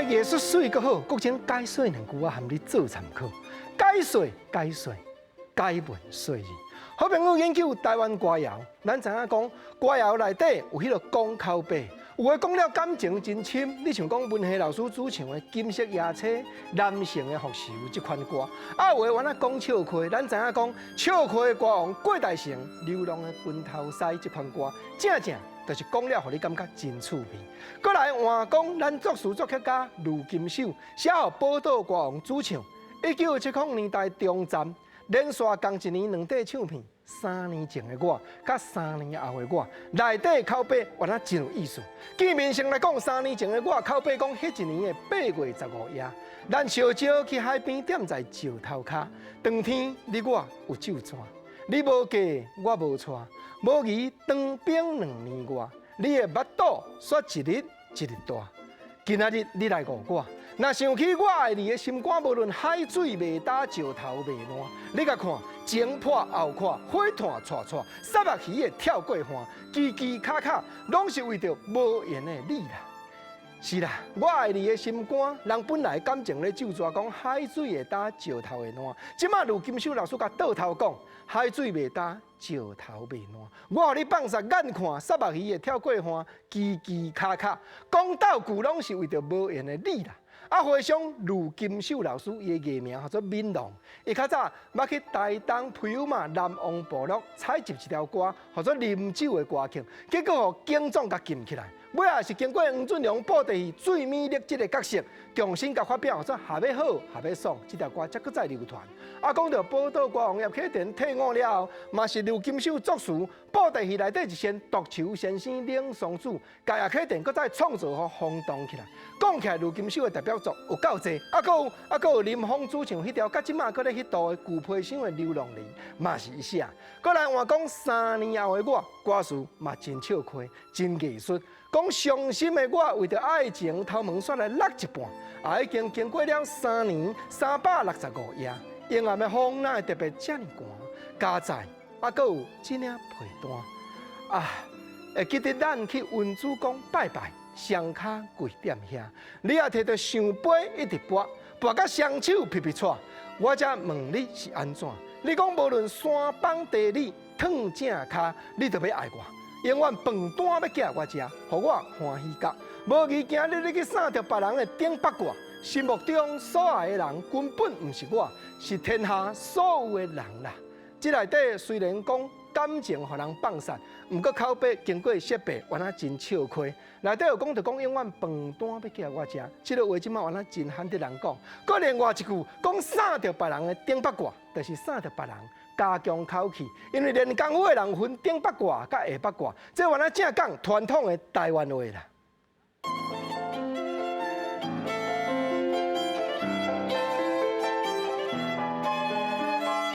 艺术水阁好，国情解说两句啊，含你做参考。解说，解文说字。好朋友研究台湾歌谣，咱知影讲歌谣内底有迄个讲口碑，有诶讲了感情真深。你像讲文学老师主唱诶《金色夜车》、男性诶《复仇》即款歌，啊有诶原来讲笑话，咱知影讲笑话诶歌王郭大成、流浪诶军头西即款歌，正就是讲了，互你感觉真趣味。过来换讲咱作词作曲家卢金秀写予宝岛歌王主唱，1970年代中站。连续共一年2块唱片，3年前的我，甲3年后的我，内底口碑原来真有意思。见面上来讲，3年前的我口碑讲，迄一年的8月15夜，咱小招去海边踮在石头骹，当天你我有酒泉，你无嫁我无娶，无疑当兵2年外，你的目肚雪一日一日大。今仔日你来误我。若想起我爱你的心肝，无论海水未干，石头未烂，你甲看前破后看，火炭串串，杀目鱼的跳过岸，叽叽卡卡，拢是为着无缘的你啦。是啦，我爱你的心肝，人本来感情咧就抓讲海水会干，石头会烂。即马卢金秀老师甲倒头讲，海水未干，石头未烂。我互你放煞眼看，杀目鱼的跳过岸，叽叽卡卡，讲到句拢是为着无缘的你啦。啊，回想卢金秀老师伊的艺名叫做闽浪，伊较早捌去台东皮友嘛南王部落采集一条歌，叫做啉酒的歌曲，结果互警长甲禁起来。尾也是经过黄俊良布袋戏最美丽这个角色，重新甲发表，说下要好，下要爽，这条歌才搁再流传。啊，讲到宝岛歌王叶启田退伍了后，嘛是卢金秀作词，布袋戏内底一线独球先生领双子，甲叶启田搁再创造互轰动起来。讲起来，卢金秀的代表作有够多，啊，搁有林峰主唱迄条，甲即马搁咧迄度的旧皮箱的流浪梨，嘛是伊写。搁来换讲3年后的我，歌词嘛真笑亏，真艺术。讲伤心的我，为着爱情头毛煞来落一半，已经经过了3年365夜，阴暗的风哪会特别遮尔寒？加载搁有这领被单啊！会记得咱去文主公拜拜，双脚跪踮遐，你也摕着香杯一直拨到双手皮喘。我才问你是安怎？你讲无论山崩地裂，烫正脚，你都要爱我。永远饭单要寄我食，互我欢喜觉。无疑今日你去杀着别人的顶八卦，心目中所爱的人根本毋是我，是天下所有的人啦。这内底虽然讲感情互人放散，毋过口碑经过设备，原来真笑亏。内底有讲永远饭单要寄我食，这个话即马原来真罕得人讲。搁另外一句讲杀着别人的顶八卦，就是杀着别人。加强口气，因为练功夫的人分顶八卦甲下八卦，这原来正讲传统的台湾话啦。